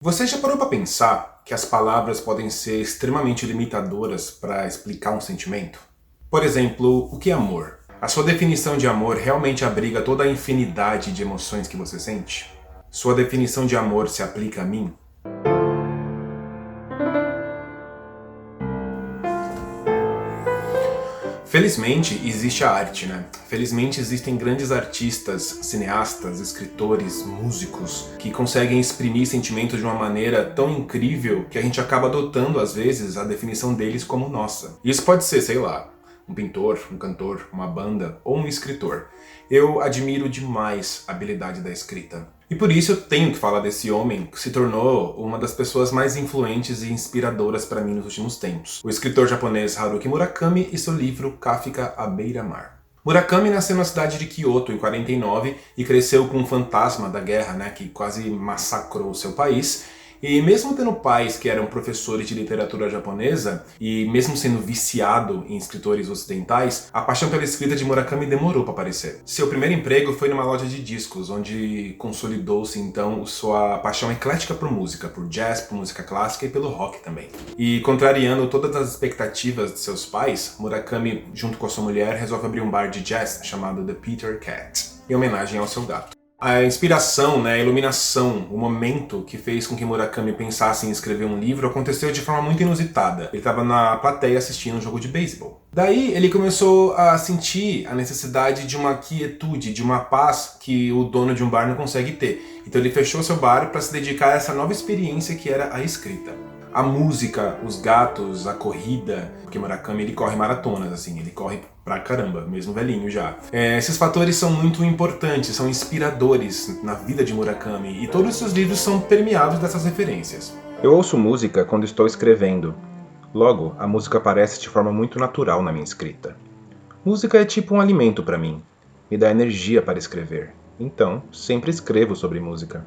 Você já parou para pensar que as palavras podem ser extremamente limitadoras para explicar um sentimento? Por exemplo, o que é amor? A sua definição de amor realmente abriga toda a infinidade de emoções que você sente? Sua definição de amor se aplica a mim? Felizmente existe a arte, né? Felizmente existem grandes artistas, cineastas, escritores, músicos que conseguem exprimir sentimentos de uma maneira tão incrível que a gente acaba adotando às vezes a definição deles como nossa. Isso pode ser, sei lá, um pintor, um cantor, uma banda ou um escritor. Eu admiro demais a habilidade da escrita. E por isso eu tenho que falar desse homem que se tornou uma das pessoas mais influentes e inspiradoras para mim nos últimos tempos. O escritor japonês Haruki Murakami e seu livro Kafka à beira-mar. Murakami nasceu na cidade de Kyoto em 49 e cresceu com um fantasma da guerra, que quase massacrou seu país. E mesmo tendo pais que eram professores de literatura japonesa, e mesmo sendo viciado em escritores ocidentais, a paixão pela escrita de Murakami demorou para aparecer. Seu primeiro emprego foi numa loja de discos, onde consolidou-se então sua paixão eclética por música, por jazz, por música clássica e pelo rock também. E contrariando todas as expectativas de seus pais, Murakami, junto com a sua mulher, resolve abrir um bar de jazz chamado The Peter Cat, em homenagem ao seu gato. A inspiração, a iluminação, o momento que fez com que Murakami pensasse em escrever um livro aconteceu de forma muito inusitada. Ele estava na plateia assistindo um jogo de beisebol. Daí ele começou a sentir a necessidade de uma quietude, de uma paz que o dono de um bar não consegue ter. Então ele fechou seu bar para se dedicar a essa nova experiência que era a escrita. A música, os gatos, a corrida, porque Murakami ele corre maratonas, assim, ele corre pra caramba, mesmo velhinho já. Esses fatores são muito importantes, são inspiradores na vida de Murakami e todos os seus livros são permeados dessas referências. Eu ouço música quando estou escrevendo. Logo, a música aparece de forma muito natural na minha escrita. Música é tipo um alimento para mim, me dá energia para escrever. Então, sempre escrevo sobre música.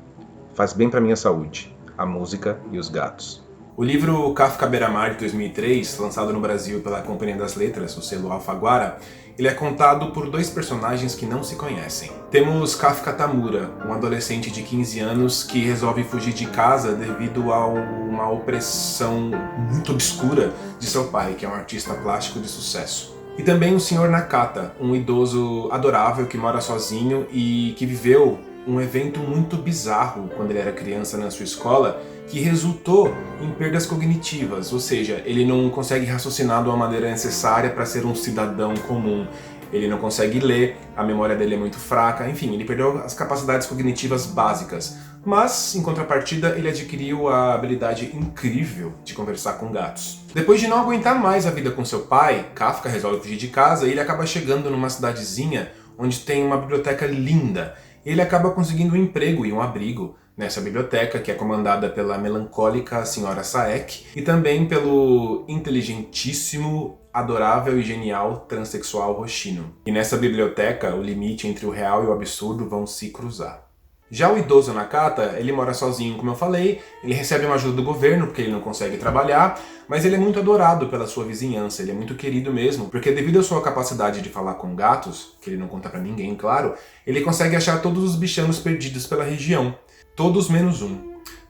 Faz bem para minha saúde, a música e os gatos. O livro Kafka à beira-mar, de 2003, lançado no Brasil pela Companhia das Letras, o selo Alfaguara, ele é contado por dois personagens que não se conhecem. Temos Kafka Tamura, um adolescente de 15 anos que resolve fugir de casa devido a uma opressão muito obscura de seu pai, que é um artista plástico de sucesso. E também o Sr. Nakata, um idoso adorável que mora sozinho e que viveu um evento muito bizarro quando ele era criança na sua escola, que resultou em perdas cognitivas, ou seja, ele não consegue raciocinar de uma maneira necessária para ser um cidadão comum. Ele não consegue ler, a memória dele é muito fraca, enfim, ele perdeu as capacidades cognitivas básicas. Mas, em contrapartida, ele adquiriu a habilidade incrível de conversar com gatos. Depois de não aguentar mais a vida com seu pai, Kafka resolve fugir de casa e ele acaba chegando numa cidadezinha onde tem uma biblioteca linda. Ele acaba conseguindo um emprego e um abrigo nessa biblioteca, que é comandada pela melancólica senhora Saek e também pelo inteligentíssimo, adorável e genial transexual Hoshino. E nessa biblioteca, o limite entre o real e o absurdo vão se cruzar. Já o idoso Nakata, ele mora sozinho, como eu falei, ele recebe uma ajuda do governo porque ele não consegue trabalhar, mas ele é muito adorado pela sua vizinhança, ele é muito querido mesmo, porque devido à sua capacidade de falar com gatos, que ele não conta pra ninguém, claro, ele consegue achar todos os bichanos perdidos pela região, todos menos um.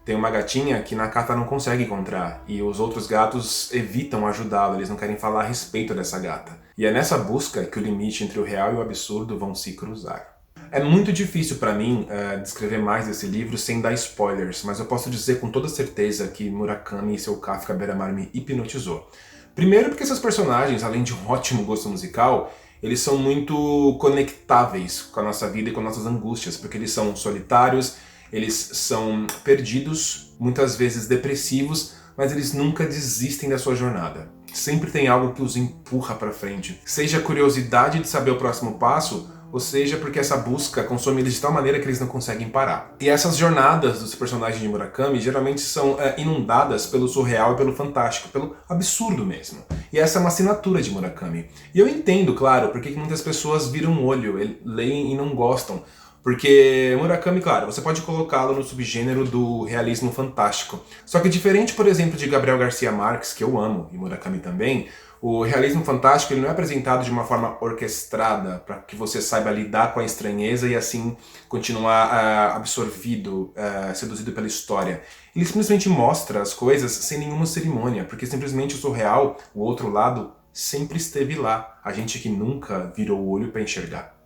Tem uma gatinha que Nakata não consegue encontrar, e os outros gatos evitam ajudá-lo, eles não querem falar a respeito dessa gata. E é nessa busca que o limite entre o real e o absurdo vão se cruzar. É muito difícil para mim descrever mais desse livro sem dar spoilers, mas eu posso dizer com toda certeza que Murakami e seu Kafka à beira-mar me hipnotizou. Primeiro porque seus personagens, além de um ótimo gosto musical, eles são muito conectáveis com a nossa vida e com nossas angústias, porque eles são solitários, eles são perdidos, muitas vezes depressivos, mas eles nunca desistem da sua jornada. Sempre tem algo que os empurra para frente. Seja a curiosidade de saber o próximo passo, ou seja, porque essa busca consome eles de tal maneira que eles não conseguem parar. E essas jornadas dos personagens de Murakami geralmente são inundadas pelo surreal e pelo fantástico, pelo absurdo mesmo. E essa é uma assinatura de Murakami. E eu entendo, claro, porque muitas pessoas viram o olho, leem e não gostam. Porque Murakami, claro, você pode colocá-lo no subgênero do realismo fantástico. Só que diferente, por exemplo, de Gabriel Garcia Marques, que eu amo, e Murakami também, o realismo fantástico ele não é apresentado de uma forma orquestrada para que você saiba lidar com a estranheza e assim continuar absorvido, seduzido pela história. Ele simplesmente mostra as coisas sem nenhuma cerimônia, porque simplesmente o surreal, o outro lado, sempre esteve lá. A gente que nunca virou o olho para enxergar.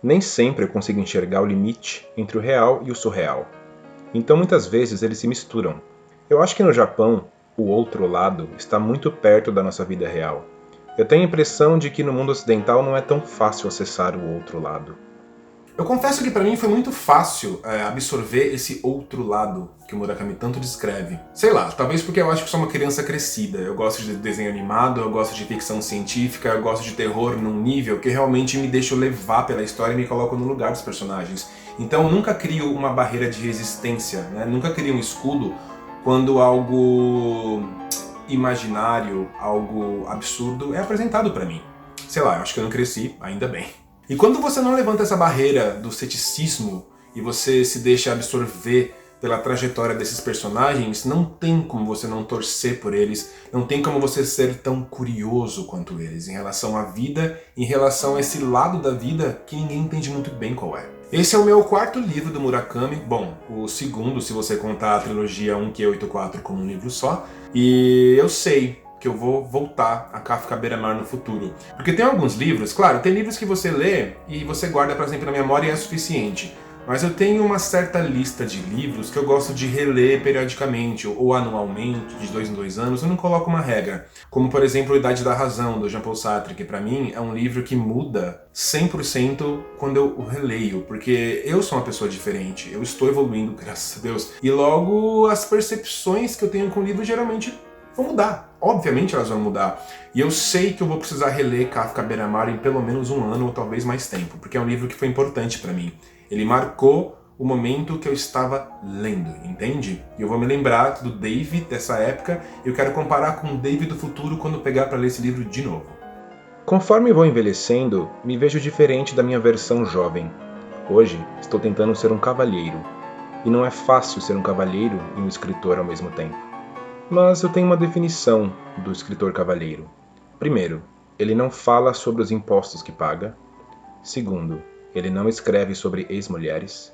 Nem sempre eu consigo enxergar o limite entre o real e o surreal. Então muitas vezes eles se misturam. Eu acho que no Japão, o outro lado está muito perto da nossa vida real. Eu tenho a impressão de que no mundo ocidental não é tão fácil acessar o outro lado. Eu confesso que para mim foi muito fácil absorver esse outro lado que o Murakami tanto descreve. Sei lá, talvez porque eu acho que sou uma criança crescida. Eu gosto de desenho animado, eu gosto de ficção científica, eu gosto de terror num nível que realmente me deixa levar pela história e me coloco no lugar dos personagens. Então eu nunca crio uma barreira de resistência, né? Nunca crio um escudo quando algo imaginário, algo absurdo é apresentado para mim. Sei lá, eu acho que eu não cresci, ainda bem. E quando você não levanta essa barreira do ceticismo e você se deixa absorver pela trajetória desses personagens, não tem como você não torcer por eles, não tem como você ser tão curioso quanto eles em relação à vida, em relação a esse lado da vida que ninguém entende muito bem qual é. Esse é o meu quarto livro do Murakami, bom, o segundo se você contar a trilogia 1Q84 como um livro só, e eu sei que eu vou voltar a Kafka Beira-Mar no futuro. Porque tem alguns livros, claro, tem livros que você lê e você guarda para sempre na memória e é suficiente. Mas eu tenho uma certa lista de livros que eu gosto de reler periodicamente, ou anualmente, de 2 em 2 anos, eu não coloco uma regra. Como, por exemplo, Idade da Razão, do Jean-Paul Sartre, que para mim é um livro que muda 100% quando eu o releio, porque eu sou uma pessoa diferente, eu estou evoluindo, graças a Deus. E logo, as percepções que eu tenho com o livro geralmente vão mudar. Obviamente elas vão mudar. E eu sei que eu vou precisar reler Kafka Beira-Mar em pelo menos 1 ano ou talvez mais tempo, porque é um livro que foi importante para mim. Ele marcou o momento que eu estava lendo, entende? E eu vou me lembrar do Dave dessa época e eu quero comparar com o Dave do futuro quando pegar para ler esse livro de novo. Conforme vou envelhecendo, me vejo diferente da minha versão jovem. Hoje, estou tentando ser um cavalheiro. E não é fácil ser um cavalheiro e um escritor ao mesmo tempo. Mas eu tenho uma definição do escritor cavalheiro. Primeiro, ele não fala sobre os impostos que paga. Segundo, ele não escreve sobre ex-mulheres.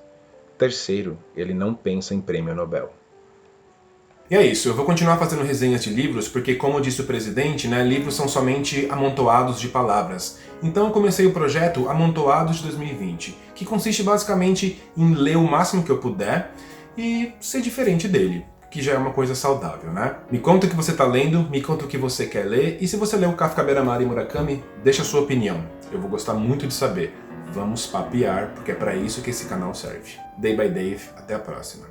Terceiro, ele não pensa em prêmio Nobel. E é isso, eu vou continuar fazendo resenhas de livros porque, como disse o presidente, né, livros são somente amontoados de palavras. Então eu comecei o projeto Amontoados de 2020, que consiste basicamente em ler o máximo que eu puder e ser diferente dele, que já é uma coisa saudável, né? Me conta o que você tá lendo, me conta o que você quer ler, e se você leu Kafka Beira-Mar e Murakami, deixa a sua opinião. Eu vou gostar muito de saber. Vamos papear, porque é para isso que esse canal serve. Day by Dave, até a próxima.